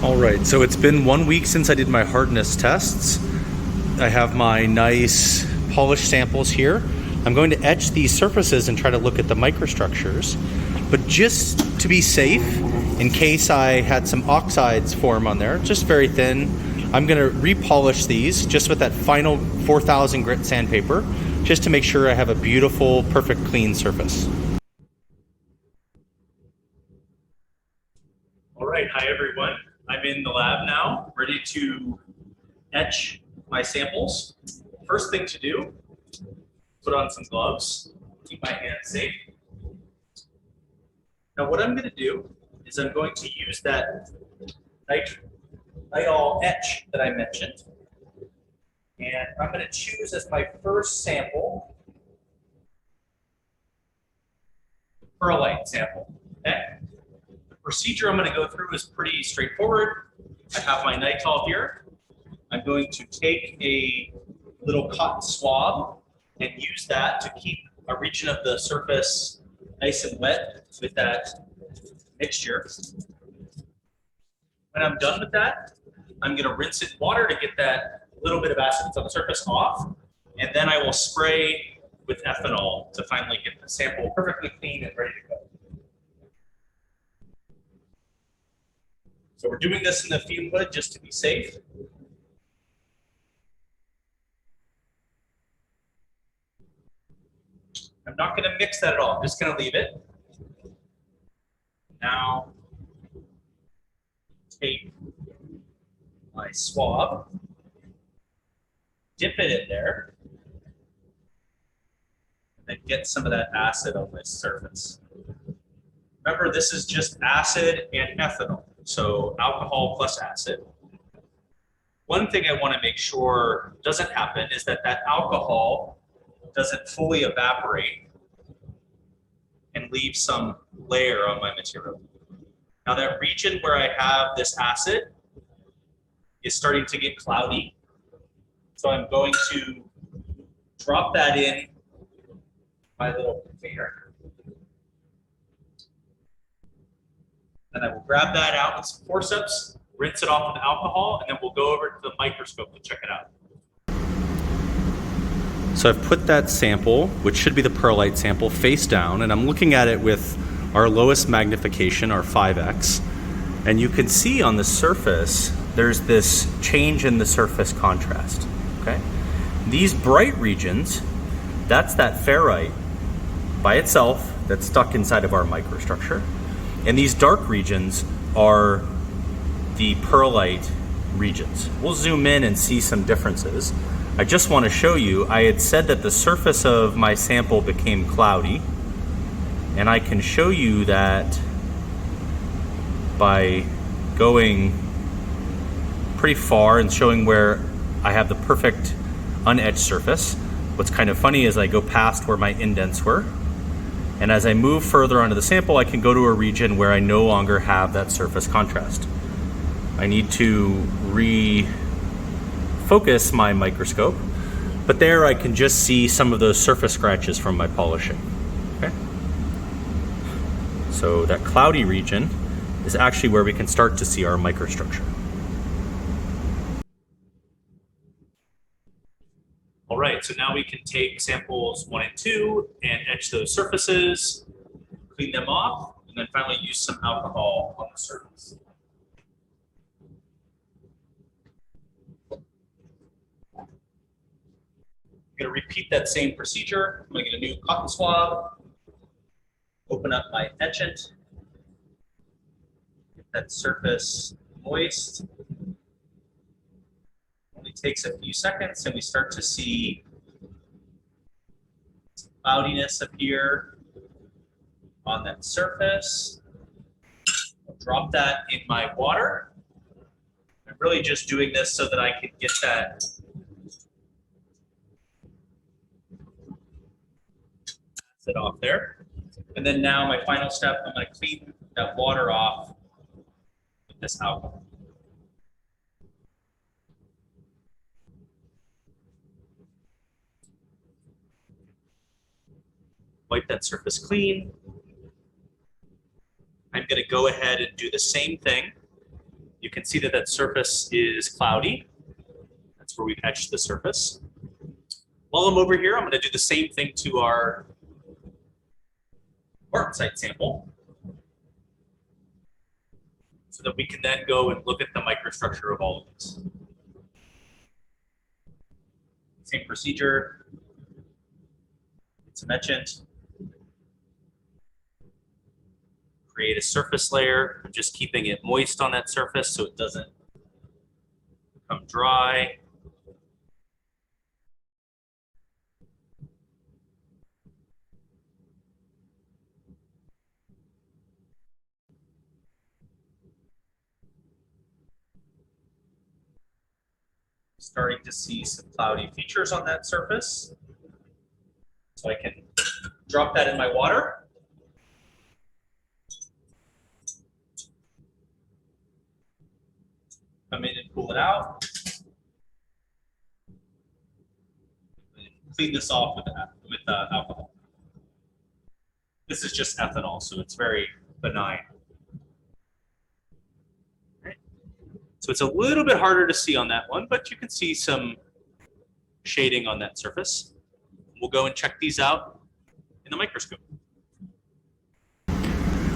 All right, so it's been 1 week since I did my hardness tests. I have my nice polished samples here. I'm going to etch these surfaces and try to look at the microstructures. But just to be safe, in case I had some oxides form on there, just very thin, I'm going to repolish these just with that final 4000 grit sandpaper, just to make sure I have a beautiful, perfect, clean surface. All right, hi everyone. I'm in the lab now, ready to etch my samples. First thing to do, put on some gloves, keep my hands safe. Now what I'm going to do is I'm going to use that nitrile etch that I mentioned. And I'm going to choose as my first sample, the perlite sample. Okay? The procedure I'm going to go through is pretty straightforward. I have my nitrile here. I'm going to take a little cotton swab and use that to keep a region of the surface nice and wet with that mixture. When I'm done with that, I'm going to rinse it in water to get that little bit of acid that's on the surface off, and then I will spray with ethanol to finally get the sample perfectly clean and ready to go. So we're doing this in the fume hood just to be safe. I'm not going to mix that at all. I'm just going to leave it. Now, take my swab, dip it in there, and then get some of that acid on this surface. Remember, this is just acid and ethanol, so alcohol plus acid. One thing I want to make sure doesn't happen is that that alcohol doesn't fully evaporate and leave some layer on my material. Now that region where I have this acid is starting to get cloudy. So I'm going to drop that in my little container. And I will grab that out with some forceps, rinse it off with alcohol, and then we'll go over to the microscope to check it out. So I've put that sample, which should be the perlite sample, face down, and I'm looking at it with our lowest magnification, our 5x. And you can see on the surface, there's this change in the surface contrast, okay? These bright regions, that's that ferrite by itself that's stuck inside of our microstructure. And these dark regions are the perlite regions. We'll zoom in and see some differences. I just want to show you, I had said that the surface of my sample became cloudy, and I can show you that by going pretty far and showing where I have the perfect unetched surface. What's kind of funny is I go past where my indents were, and as I move further onto the sample, I can go to a region where I no longer have that surface contrast. I need to refocus my microscope, but there I can just see some of those surface scratches from my polishing. Okay? So that cloudy region is actually where we can start to see our microstructure. All right, so now we can take samples 1 and 2 and etch those surfaces, clean them off, and then finally use some alcohol on the surface. I'm going to repeat that same procedure. I'm going to get a new cotton swab, open up my etchant, get that surface moist. Only takes a few seconds, and we start to see some cloudiness appear on that surface. I'll drop that in my water. I'm really just doing this so that I can get that acid off there. And then now my final step, I'm going to clean that water off with this alcohol. Wipe that surface clean. I'm going to go ahead and do the same thing You can see that that surface is cloudy. That's where we've etched the surface. While I'm over here, I'm going to do the same thing to our martensite sample so that we can then go and look at the microstructure of all of this. Same procedure. Get some etchant. Create a surface layer. I'm just keeping it moist on that surface so it doesn't become dry. Starting to see some cloudy features on that surface. So I can drop that in my water. Come in and pull it out. Clean this off with alcohol. This is just ethanol, so it's very benign. Right. So it's a little bit harder to see on that one, but you can see some shading on that surface. We'll go and check these out in the microscope.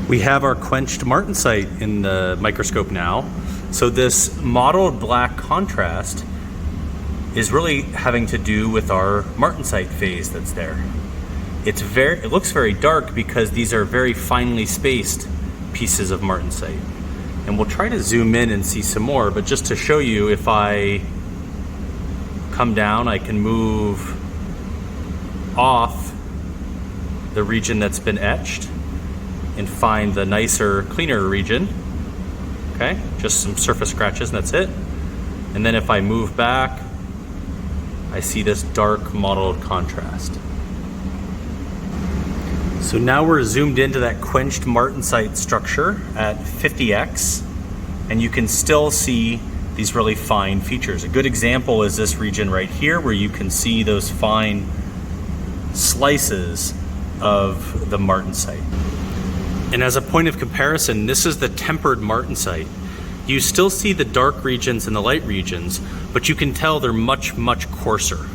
We have our quenched martensite in the microscope now. So this mottled black contrast is really having to do with our martensite phase that's there. It looks very dark because these are very finely spaced pieces of martensite. And we'll try to zoom in and see some more, but just to show you, if I come down, I can move off the region that's been etched and find the nicer, cleaner region. Okay, just some surface scratches and that's it. And then if I move back, I see this dark mottled contrast. So now we're zoomed into that quenched martensite structure at 50x, and you can still see these really fine features. A good example is this region right here where you can see those fine slices of the martensite. And as a point of comparison, this is the tempered martensite. You still see the dark regions and the light regions, but you can tell they're much, much coarser.